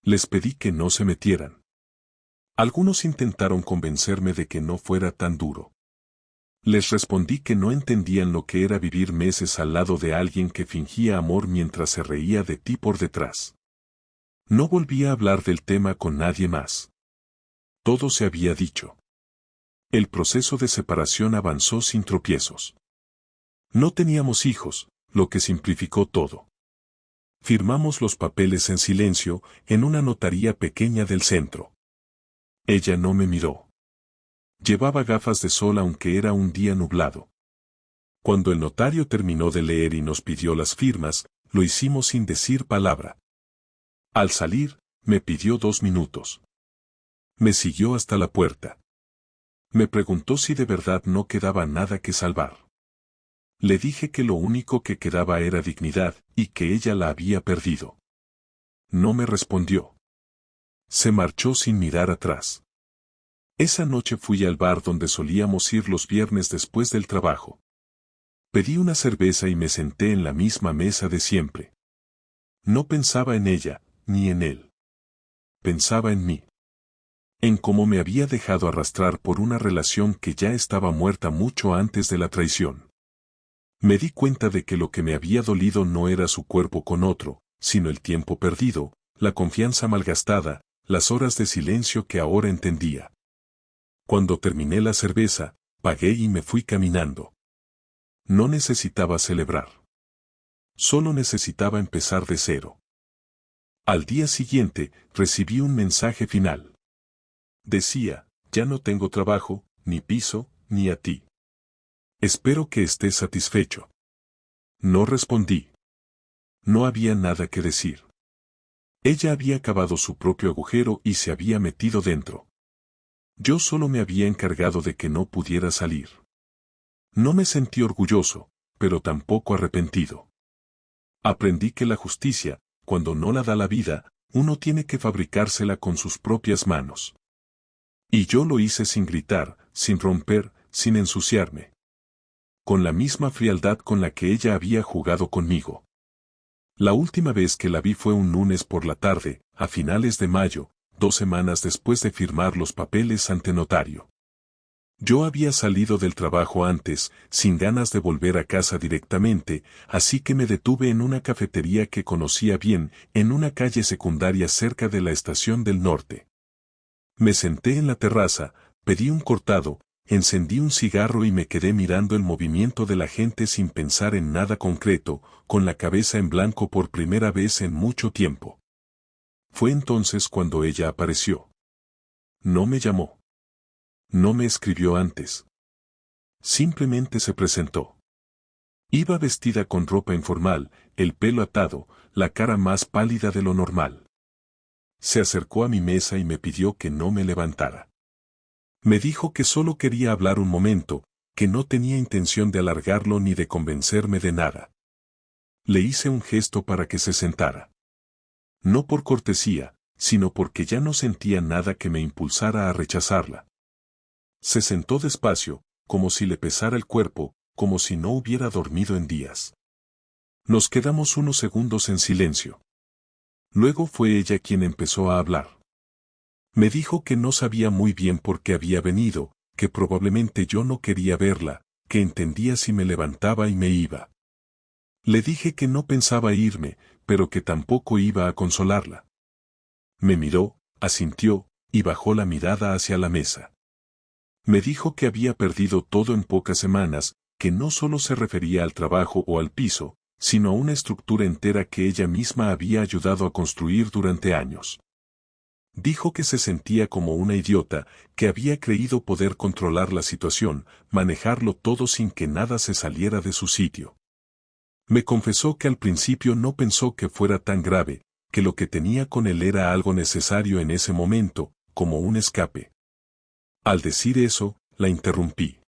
Les pedí que no se metieran. Algunos intentaron convencerme de que no fuera tan duro. Les respondí que no entendían lo que era vivir meses al lado de alguien que fingía amor mientras se reía de ti por detrás. No volví a hablar del tema con nadie más. Todo se había dicho. El proceso de separación avanzó sin tropiezos. No teníamos hijos, lo que simplificó todo. Firmamos los papeles en silencio, en una notaría pequeña del centro. Ella no me miró. Llevaba gafas de sol aunque era un día nublado. Cuando el notario terminó de leer y nos pidió las firmas, lo hicimos sin decir palabra. Al salir, me pidió 2 minutos. Me siguió hasta la puerta. Me preguntó si de verdad no quedaba nada que salvar. Le dije que lo único que quedaba era dignidad, y que ella la había perdido. No me respondió. Se marchó sin mirar atrás. Esa noche fui al bar donde solíamos ir los viernes después del trabajo. Pedí una cerveza y me senté en la misma mesa de siempre. No pensaba en ella, ni en él. Pensaba en mí. En cómo me había dejado arrastrar por una relación que ya estaba muerta mucho antes de la traición. Me di cuenta de que lo que me había dolido no era su cuerpo con otro, sino el tiempo perdido, la confianza malgastada, las horas de silencio que ahora entendía. Cuando terminé la cerveza, pagué y me fui caminando. No necesitaba celebrar. Solo necesitaba empezar de cero. Al día siguiente, recibí un mensaje final. Decía, ya no tengo trabajo, ni piso, ni a ti. Espero que estés satisfecho. No respondí. No había nada que decir. Ella había cavado su propio agujero y se había metido dentro. Yo solo me había encargado de que no pudiera salir. No me sentí orgulloso, pero tampoco arrepentido. Aprendí que la justicia, cuando no la da la vida, uno tiene que fabricársela con sus propias manos. Y yo lo hice sin gritar, sin romper, sin ensuciarme. Con la misma frialdad con la que ella había jugado conmigo. La última vez que la vi fue un lunes por la tarde, a finales de mayo, 2 semanas después de firmar los papeles ante notario. Yo había salido del trabajo antes, sin ganas de volver a casa directamente, así que me detuve en una cafetería que conocía bien, en una calle secundaria cerca de la estación del norte. Me senté en la terraza, pedí un cortado, encendí un cigarro y me quedé mirando el movimiento de la gente sin pensar en nada concreto, con la cabeza en blanco por primera vez en mucho tiempo. Fue entonces cuando ella apareció. No me llamó. No me escribió antes. Simplemente se presentó. Iba vestida con ropa informal, el pelo atado, la cara más pálida de lo normal. Se acercó a mi mesa y me pidió que no me levantara. Me dijo que solo quería hablar un momento, que no tenía intención de alargarlo ni de convencerme de nada. Le hice un gesto para que se sentara. No por cortesía, sino porque ya no sentía nada que me impulsara a rechazarla. Se sentó despacio, como si le pesara el cuerpo, como si no hubiera dormido en días. Nos quedamos unos segundos en silencio. Luego fue ella quien empezó a hablar. Me dijo que no sabía muy bien por qué había venido, que probablemente yo no quería verla, que entendía si me levantaba y me iba. Le dije que no pensaba irme, pero que tampoco iba a consolarla. Me miró, asintió, y bajó la mirada hacia la mesa. Me dijo que había perdido todo en pocas semanas, que no solo se refería al trabajo o al piso, sino a una estructura entera que ella misma había ayudado a construir durante años. Dijo que se sentía como una idiota, que había creído poder controlar la situación, manejarlo todo sin que nada se saliera de su sitio. Me confesó que al principio no pensó que fuera tan grave, que lo que tenía con él era algo necesario en ese momento, como un escape. Al decir eso, la interrumpí.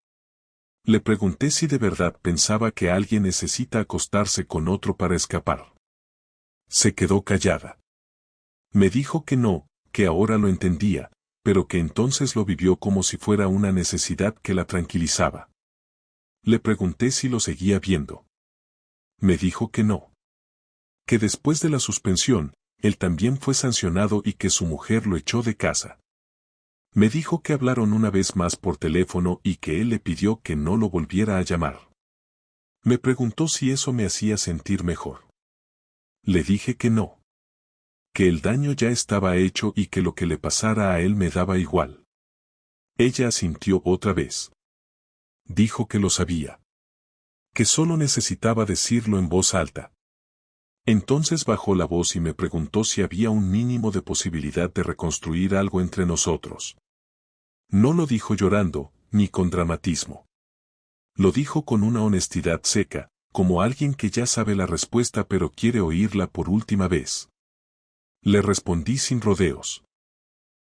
Le pregunté si de verdad pensaba que alguien necesita acostarse con otro para escapar. Se quedó callada. Me dijo que no, que ahora lo entendía, pero que entonces lo vivió como si fuera una necesidad que la tranquilizaba. Le pregunté si lo seguía viendo. Me dijo que no. Que después de la suspensión, él también fue sancionado y que su mujer lo echó de casa. Me dijo que hablaron una vez más por teléfono y que él le pidió que no lo volviera a llamar. Me preguntó si eso me hacía sentir mejor. Le dije que no. Que el daño ya estaba hecho y que lo que le pasara a él me daba igual. Ella asintió otra vez. Dijo que lo sabía. Que solo necesitaba decirlo en voz alta. Entonces bajó la voz y me preguntó si había un mínimo de posibilidad de reconstruir algo entre nosotros. No lo dijo llorando, ni con dramatismo. Lo dijo con una honestidad seca, como alguien que ya sabe la respuesta pero quiere oírla por última vez. Le respondí sin rodeos.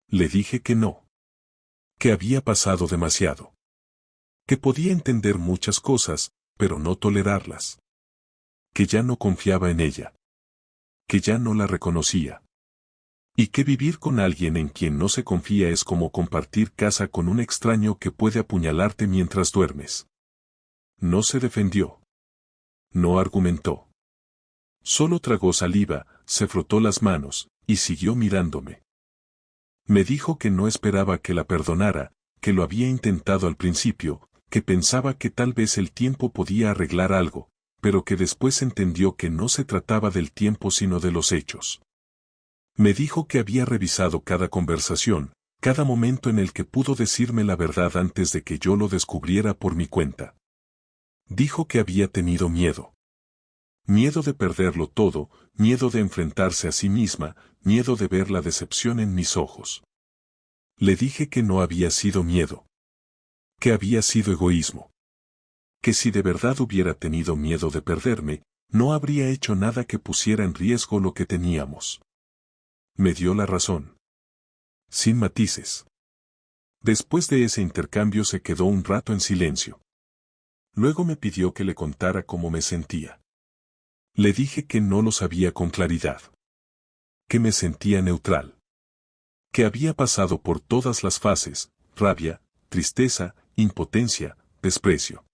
Le dije que no. Que había pasado demasiado. Que podía entender muchas cosas, pero no tolerarlas. Que ya no confiaba en ella. Que ya no la reconocía. Y que vivir con alguien en quien no se confía es como compartir casa con un extraño que puede apuñalarte mientras duermes. No se defendió. No argumentó. Solo tragó saliva, se frotó las manos, y siguió mirándome. Me dijo que no esperaba que la perdonara, que lo había intentado al principio, que pensaba que tal vez el tiempo podía arreglar algo, pero que después entendió que no se trataba del tiempo sino de los hechos. Me dijo que había revisado cada conversación, cada momento en el que pudo decirme la verdad antes de que yo lo descubriera por mi cuenta. Dijo que había tenido miedo. Miedo de perderlo todo, miedo de enfrentarse a sí misma, miedo de ver la decepción en mis ojos. Le dije que no había sido miedo. Que había sido egoísmo. Que si de verdad hubiera tenido miedo de perderme, no habría hecho nada que pusiera en riesgo lo que teníamos. Me dio la razón. Sin matices. Después de ese intercambio se quedó un rato en silencio. Luego me pidió que le contara cómo me sentía. Le dije que no lo sabía con claridad. Que me sentía neutral. Que había pasado por todas las fases, rabia, tristeza, impotencia, desprecio.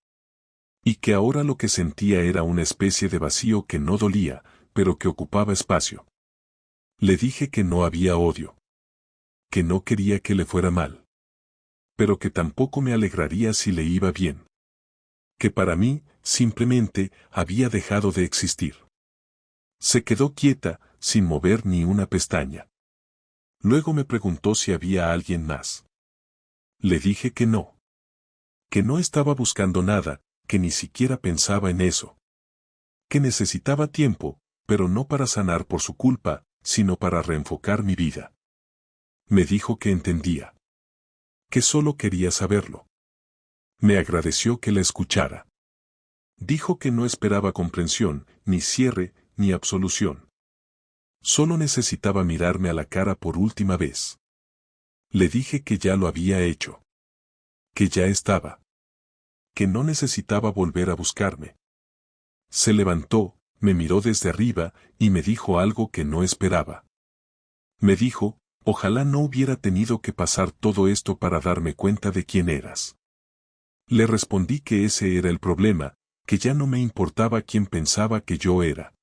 Y que ahora lo que sentía era una especie de vacío que no dolía, pero que ocupaba espacio. Le dije que no había odio. Que no quería que le fuera mal. Pero que tampoco me alegraría si le iba bien. Que para mí, simplemente, había dejado de existir. Se quedó quieta, sin mover ni una pestaña. Luego me preguntó si había alguien más. Le dije que no. Que no estaba buscando nada, que ni siquiera pensaba en eso. Que necesitaba tiempo, pero no para sanar por su culpa, sino para reenfocar mi vida. Me dijo que entendía. Que solo quería saberlo. Me agradeció que la escuchara. Dijo que no esperaba comprensión, ni cierre, ni absolución. Solo necesitaba mirarme a la cara por última vez. Le dije que ya lo había hecho. Que ya estaba. Que no necesitaba volver a buscarme. Se levantó, me miró desde arriba, y me dijo algo que no esperaba. Me dijo, ojalá no hubiera tenido que pasar todo esto para darme cuenta de quién eras. Le respondí que ese era el problema, que ya no me importaba quién pensaba que yo era.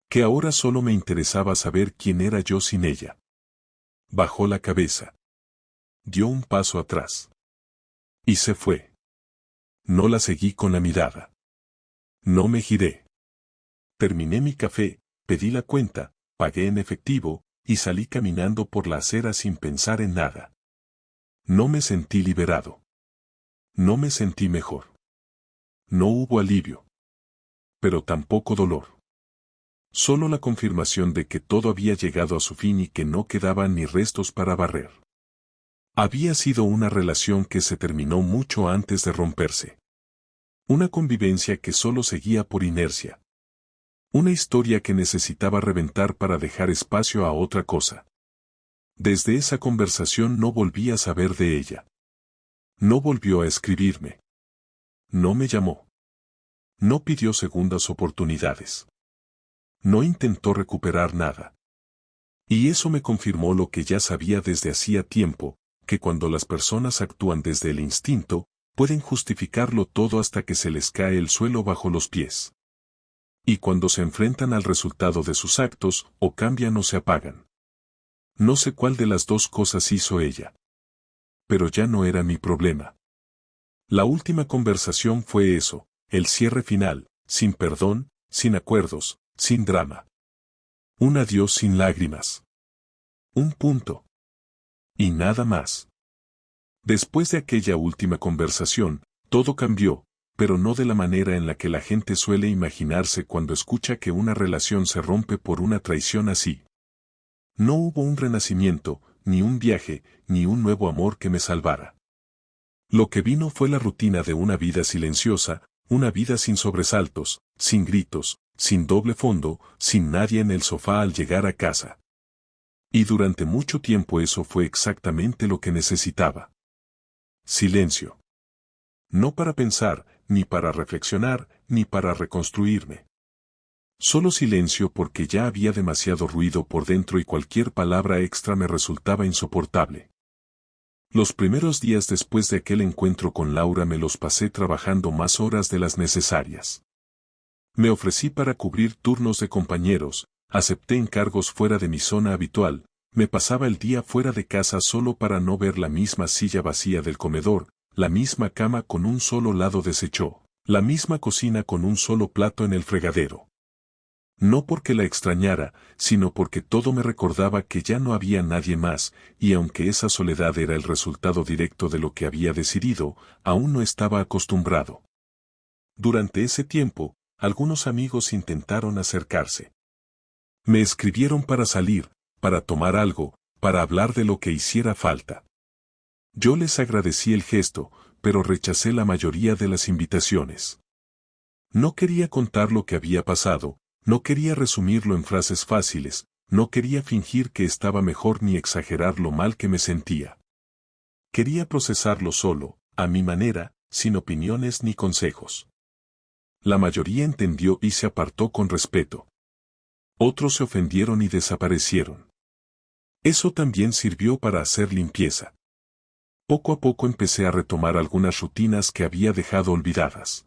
Que ahora solo me interesaba saber quién era yo sin ella. Bajó la cabeza. Dio un paso atrás. Y se fue. No la seguí con la mirada. No me giré. Terminé mi café, pedí la cuenta, pagué en efectivo, y salí caminando por la acera sin pensar en nada. No me sentí liberado. No me sentí mejor. No hubo alivio. Pero tampoco dolor. Solo la confirmación de que todo había llegado a su fin y que no quedaban ni restos para barrer. Había sido una relación que se terminó mucho antes de romperse. Una convivencia que solo seguía por inercia. Una historia que necesitaba reventar para dejar espacio a otra cosa. Desde esa conversación no volví a saber de ella. No volvió a escribirme. No me llamó. No pidió segundas oportunidades. No intentó recuperar nada. Y eso me confirmó lo que ya sabía desde hacía tiempo, que cuando las personas actúan desde el instinto, pueden justificarlo todo hasta que se les cae el suelo bajo los pies. Y cuando se enfrentan al resultado de sus actos, o cambian o se apagan. No sé cuál de las dos cosas hizo ella. Pero ya no era mi problema. La última conversación fue eso, el cierre final, sin perdón, sin acuerdos, sin drama. Un adiós sin lágrimas. Un punto. Y nada más. Después de aquella última conversación, todo cambió, pero no de la manera en la que la gente suele imaginarse cuando escucha que una relación se rompe por una traición así. No hubo un renacimiento, ni un viaje, ni un nuevo amor que me salvara. Lo que vino fue la rutina de una vida silenciosa, una vida sin sobresaltos, sin gritos, sin doble fondo, sin nadie en el sofá al llegar a casa. Y durante mucho tiempo eso fue exactamente lo que necesitaba. Silencio. No para pensar, ni para reflexionar, ni para reconstruirme. Solo silencio porque ya había demasiado ruido por dentro y cualquier palabra extra me resultaba insoportable. Los primeros días después de aquel encuentro con Laura me los pasé trabajando más horas de las necesarias. Me ofrecí para cubrir turnos de compañeros, acepté encargos fuera de mi zona habitual, me pasaba el día fuera de casa solo para no ver la misma silla vacía del comedor, la misma cama con un solo lado deshecho, la misma cocina con un solo plato en el fregadero. No porque la extrañara, sino porque todo me recordaba que ya no había nadie más, y aunque esa soledad era el resultado directo de lo que había decidido, aún no estaba acostumbrado. Durante ese tiempo, algunos amigos intentaron acercarse. Me escribieron para salir, para tomar algo, para hablar de lo que hiciera falta. Yo les agradecí el gesto, pero rechacé la mayoría de las invitaciones. No quería contar lo que había pasado, no quería resumirlo en frases fáciles, no quería fingir que estaba mejor ni exagerar lo mal que me sentía. Quería procesarlo solo, a mi manera, sin opiniones ni consejos. La mayoría entendió y se apartó con respeto. Otros se ofendieron y desaparecieron. Eso también sirvió para hacer limpieza. Poco a poco empecé a retomar algunas rutinas que había dejado olvidadas.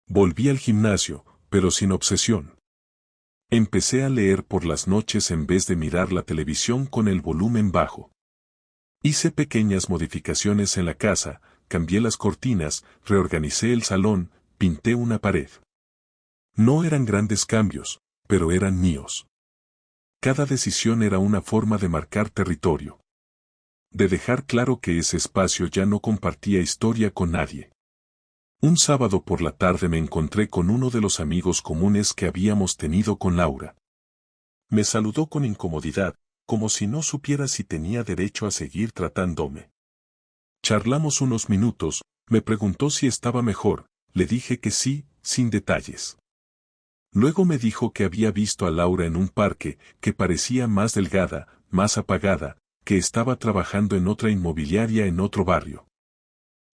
Volví al gimnasio, pero sin obsesión. Empecé a leer por las noches en vez de mirar la televisión con el volumen bajo. Hice pequeñas modificaciones en la casa, cambié las cortinas, reorganicé el salón, pinté una pared. No eran grandes cambios, pero eran míos. Cada decisión era una forma de marcar territorio. De dejar claro que ese espacio ya no compartía historia con nadie. Un sábado por la tarde me encontré con uno de los amigos comunes que habíamos tenido con Laura. Me saludó con incomodidad, como si no supiera si tenía derecho a seguir tratándome. Charlamos unos minutos, me preguntó si estaba mejor, le dije que sí, sin detalles. Luego me dijo que había visto a Laura en un parque, que parecía más delgada, más apagada, que estaba trabajando en otra inmobiliaria en otro barrio.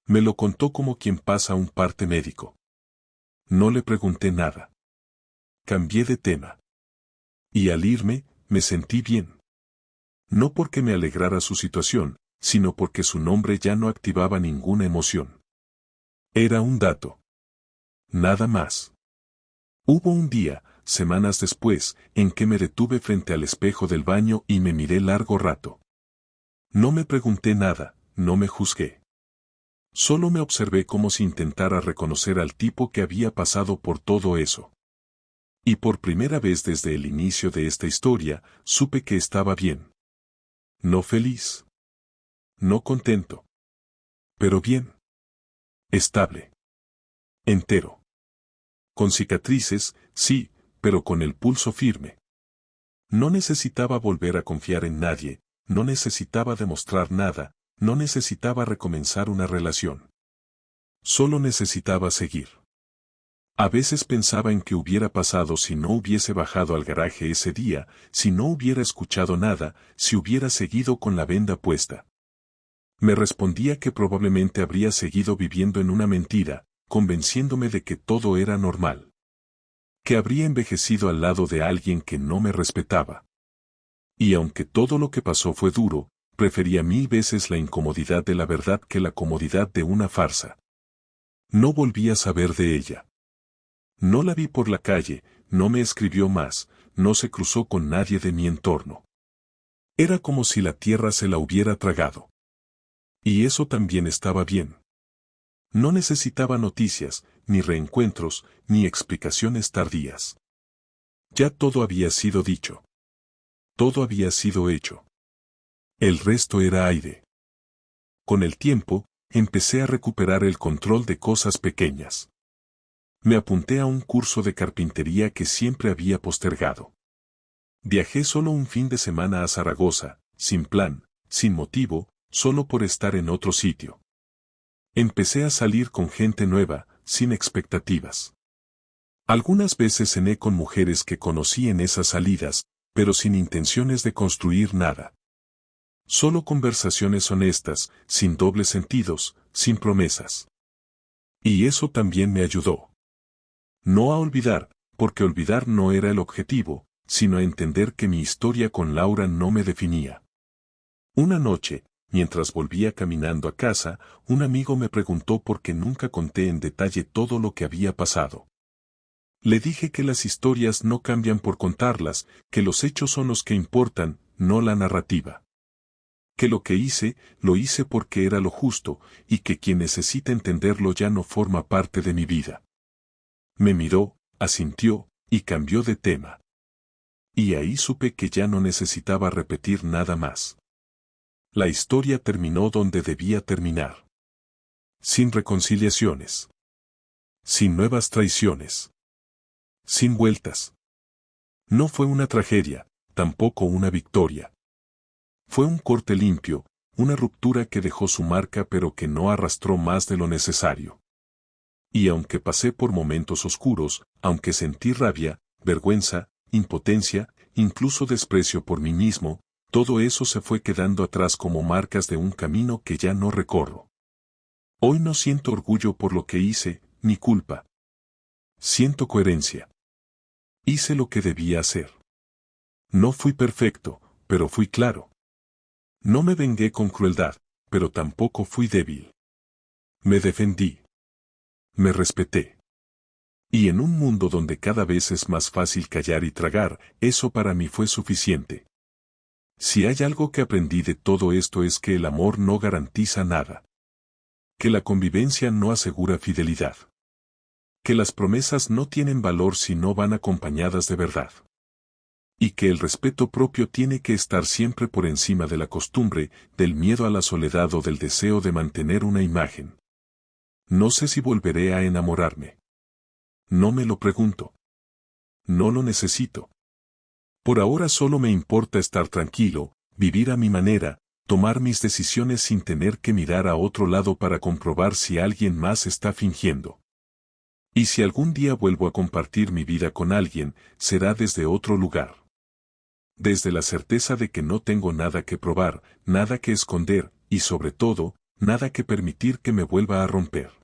Me lo contó como quien pasa un parte médico. No le pregunté nada. Cambié de tema. Y al irme, me sentí bien. No porque me alegrara su situación, sino porque su nombre ya no activaba ninguna emoción. Era un dato. Nada más. Hubo un día, semanas después, en que me detuve frente al espejo del baño y me miré largo rato. No me pregunté nada, no me juzgué. Solo me observé como si intentara reconocer al tipo que había pasado por todo eso. Y por primera vez desde el inicio de esta historia, supe que estaba bien. No feliz. No contento. Pero bien. Estable. Entero. Con cicatrices, sí, pero con el pulso firme. No necesitaba volver a confiar en nadie, no necesitaba demostrar nada, no necesitaba recomenzar una relación. Solo necesitaba seguir. A veces pensaba en qué hubiera pasado si no hubiese bajado al garaje ese día, si no hubiera escuchado nada, si hubiera seguido con la venda puesta. Me respondía que probablemente habría seguido viviendo en una mentira, convenciéndome de que todo era normal. Que habría envejecido al lado de alguien que no me respetaba. Y aunque todo lo que pasó fue duro, prefería 1000 veces la incomodidad de la verdad que la comodidad de una farsa. No volví a saber de ella. No la vi por la calle, no me escribió más, no se cruzó con nadie de mi entorno. Era como si la tierra se la hubiera tragado. Y eso también estaba bien. No necesitaba noticias, ni reencuentros, ni explicaciones tardías. Ya todo había sido dicho. Todo había sido hecho. El resto era aire. Con el tiempo, empecé a recuperar el control de cosas pequeñas. Me apunté a un curso de carpintería que siempre había postergado. Viajé solo un fin de semana a Zaragoza, sin plan, sin motivo, solo por estar en otro sitio. Empecé a salir con gente nueva, sin expectativas. Algunas veces cené con mujeres que conocí en esas salidas, pero sin intenciones de construir nada. Solo conversaciones honestas, sin dobles sentidos, sin promesas. Y eso también me ayudó. No a olvidar, porque olvidar no era el objetivo, sino a entender que mi historia con Laura no me definía. Una noche, mientras volvía caminando a casa, un amigo me preguntó por qué nunca conté en detalle todo lo que había pasado. Le dije que las historias no cambian por contarlas, que los hechos son los que importan, no la narrativa. Que lo que hice, lo hice porque era lo justo, y que quien necesita entenderlo ya no forma parte de mi vida. Me miró, asintió, y cambió de tema. Y ahí supe que ya no necesitaba repetir nada más. La historia terminó donde debía terminar. Sin reconciliaciones. Sin nuevas traiciones. Sin vueltas. No fue una tragedia, tampoco una victoria. Fue un corte limpio, una ruptura que dejó su marca pero que no arrastró más de lo necesario. Y aunque pasé por momentos oscuros, aunque sentí rabia, vergüenza, impotencia, incluso desprecio por mí mismo, todo eso se fue quedando atrás como marcas de un camino que ya no recorro. Hoy no siento orgullo por lo que hice, ni culpa. Siento coherencia. Hice lo que debía hacer. No fui perfecto, pero fui claro. No me vengué con crueldad, pero tampoco fui débil. Me defendí. Me respeté. Y en un mundo donde cada vez es más fácil callar y tragar, eso para mí fue suficiente. Si hay algo que aprendí de todo esto es que el amor no garantiza nada. Que la convivencia no asegura fidelidad. Que las promesas no tienen valor si no van acompañadas de verdad. Y que el respeto propio tiene que estar siempre por encima de la costumbre, del miedo a la soledad o del deseo de mantener una imagen. No sé si volveré a enamorarme. No me lo pregunto. No lo necesito. Por ahora solo me importa estar tranquilo, vivir a mi manera, tomar mis decisiones sin tener que mirar a otro lado para comprobar si alguien más está fingiendo. Y si algún día vuelvo a compartir mi vida con alguien, será desde otro lugar. Desde la certeza de que no tengo nada que probar, nada que esconder, y sobre todo, nada que permitir que me vuelva a romper.